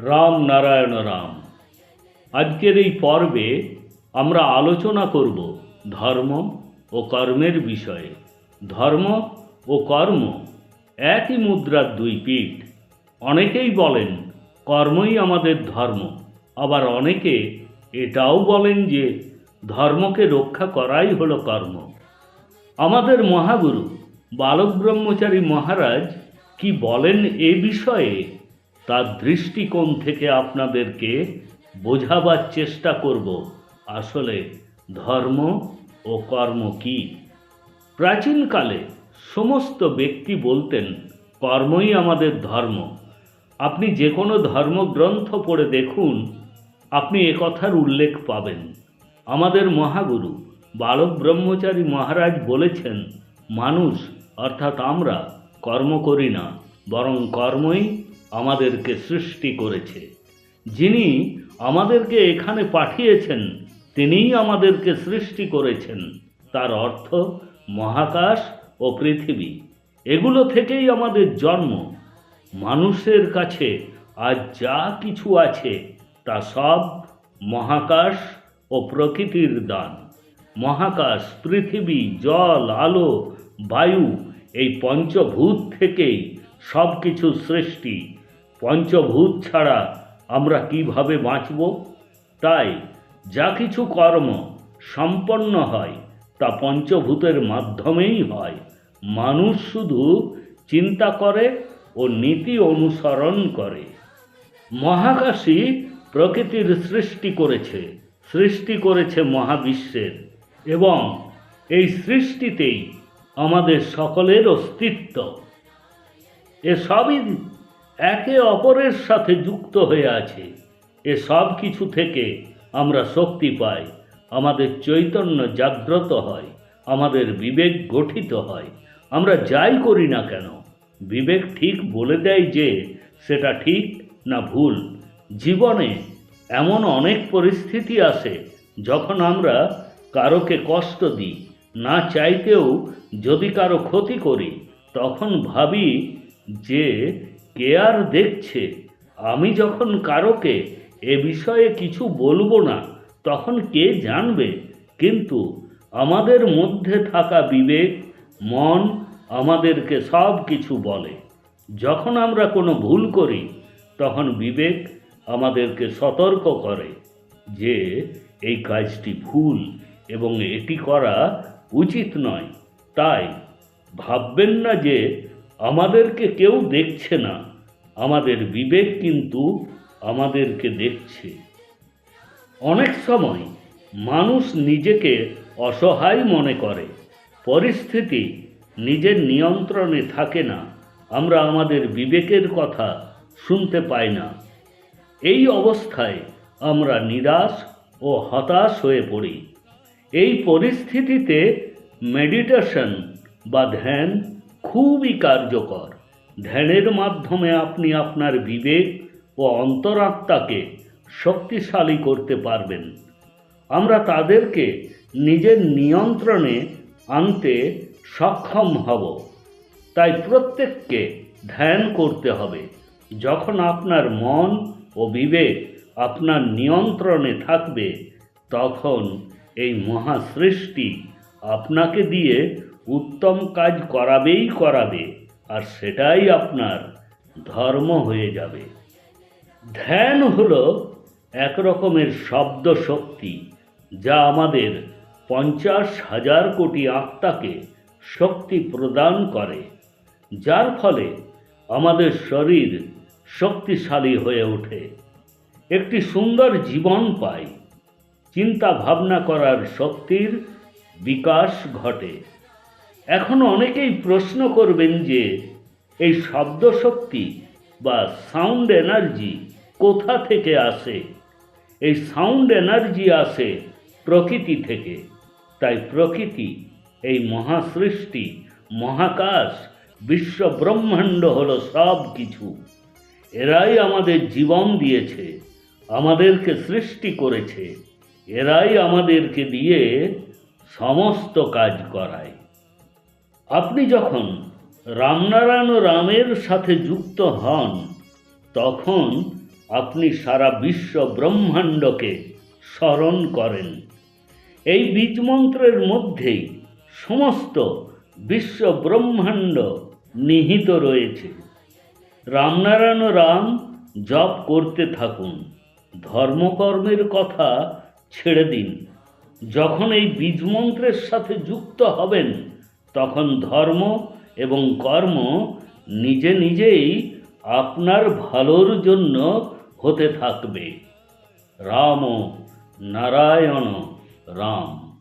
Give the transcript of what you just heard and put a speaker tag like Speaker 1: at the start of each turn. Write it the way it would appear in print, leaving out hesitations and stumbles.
Speaker 1: রাম নারায়ণ রাম। আজকের এই পর্বে আমরা আলোচনা করব ধর্ম ও কর্মের বিষয়ে। ধর্ম ও কর্ম একই মুদ্রার দুই পিঠ। অনেকেই বলেন কর্মই আমাদের ধর্ম, আবার অনেকে এটাও বলেন যে ধর্মকে রক্ষা করাই হলো কর্ম। আমাদের মহাগুরু বালক ব্রহ্মচারী মহারাজ কি বলেন এ বিষয়ে, তার দৃষ্টিকোণ থেকে আপনাদেরকে বোঝাবার চেষ্টা করব আসলে ধর্ম ও কর্ম কি। প্রাচীনকালে সমস্ত ব্যক্তি বলতেন কর্মই আমাদের ধর্ম। আপনি যে কোনো ধর্মগ্রন্থ পড়ে দেখুন, আপনি একথার উল্লেখ পাবেন। আমাদের মহাগুরু বালক ব্রহ্মচারী মহারাজ বলেছেন, মানুষ অর্থাৎ আমরা কর্ম করি না, বরং কর্মই আমাদেরকে সৃষ্টি করেছে। যিনি আমাদেরকে এখানে পাঠিয়েছেন তিনিই আমাদেরকে সৃষ্টি করেছেন। তার অর্থ মহাকাশ ও পৃথিবী, এগুলো থেকেই আমাদের জন্ম। মানুষের কাছে আজ যা কিছু আছে তা সব মহাকাশ ও প্রকৃতির দান। মহাকাশ, পৃথিবী, জল, আলো, বায়ু, এই পঞ্চভূত থেকেই সব কিছু সৃষ্টি। পঞ্চভূত ছাড়া আমরা কিভাবে বাঁচব? তাই যা কিছু কর্ম সম্পন্ন হয় তা পঞ্চভূতের মাধ্যমেই হয়। মানুষ শুধু চিন্তা করে ও নীতি অনুসরণ করে। মহাকাশই প্রকৃতির সৃষ্টি করেছে মহাবিশ্বের, এবং এই সৃষ্টিতেই আমাদের সকলের অস্তিত্ব। এসবই একে অপরের সাথে যুক্ত হয়ে আছে। এ সব কিছু থেকে আমরা শক্তি পাই, আমাদের চৈতন্য জাগ্রত হয়, আমাদের বিবেক গঠিত হয়। আমরা যাই করি না কেন, বিবেক ঠিক বলে দেয় যে সেটা ঠিক না ভুল। জীবনে এমন অনেক পরিস্থিতি আসে যখন আমরা কারোকে কষ্ট দিই, না চাইতেও যদি কারো ক্ষতি করি, তখন ভাবি যে কে আর দেখছে। আমি যখন কারোকে এ বিষয়ে কিছু বলবো না, তখন কে জানবে? কিন্তু আমাদের মধ্যে থাকা বিবেক, মন আমাদেরকে সব কিছু বলে। যখন আমরা কোনো ভুল করি, তখন বিবেক আমাদেরকে সতর্ক করে যে এই কাজটি ভুল এবং এটি করা উচিত নয়। তাই ভাববেন না যে আমাদেরকে কেউ দেখছে না, আমাদের বিবেক কিন্তু আমাদেরকে দেখছে। অনেক সময় মানুষ নিজেকে অসহায় মনে করে, পরিস্থিতি নিজের নিয়ন্ত্রণে থাকে না, আমরা আমাদের বিবেকের কথা শুনতে পাই না। এই অবস্থায় আমরা নিরাশ ও হতাশ হয়ে পড়ি। এই পরিস্থিতিতে মেডিটেশন বা ধ্যান খুবই কার্যকর। ধ্যানের মাধ্যমে আপনি আপনার বিবেক ও অন্তরাত্মাকে শক্তিশালী করতে পারবেন। আমরা তাদেরকে নিজের নিয়ন্ত্রণে আনতে সক্ষম হব। তাই প্রত্যেককে ধ্যান করতে হবে। যখন আপনার মন ও বিবেক আপনার নিয়ন্ত্রণে থাকবে, তখন এই মহাসৃষ্টি আপনাকে দিয়ে উত্তম কাজ করাবে, আর সেটাই আপনার ধর্ম হয়ে যাবে। ধ্যান হলো এক রকমের শব্দ শক্তি, যা আমাদের 50,000 কোটি আত্মাকে শক্তি প্রদান করে, যার ফলে আমাদের শরীর শক্তিশালী হয়ে ওঠে, একটি সুন্দর জীবন পায়, চিন্তা ভাবনা করার শক্তির বিকাশ ঘটে। এখন অনেকেই প্রশ্ন করবেন যে এই শব্দ শক্তি বা সাউন্ড এনার্জি কোথা থেকে আসে? এই সাউন্ড এনার্জি আসে প্রকৃতি থেকে। তাই প্রকৃতি, এই মহাসৃষ্টি, মহাকাশ, বিশ্ব ব্রহ্মাণ্ড হলো সব কিছু। এরাই আমাদের জীবন দিয়েছে, আমাদেরকে সৃষ্টি করেছে, এরাই আমাদেরকে দিয়ে সমস্ত কাজ করায়। আপনি যখন রামনারায়ণ রামের সাথে যুক্ত হন, তখন আপনি সারা বিশ্ব ব্রহ্মাণ্ডকে স্মরণ করেন। এই বীজমন্ত্রের মধ্যেই সমস্ত বিশ্ব ব্রহ্মাণ্ড নিহিত রয়েছে। রামনারায়ণ রাম জপ করতে থাকুন, ধর্মকর্মের কথা ছেড়ে দিন। যখন এই বীজমন্ত্রের সাথে যুক্ত হবেন, তখন ধর্ম এবং কর্ম নিজে নিজেই আপনার ভালোর জন্য হতে থাকবে। রাম নারায়ণ রাম।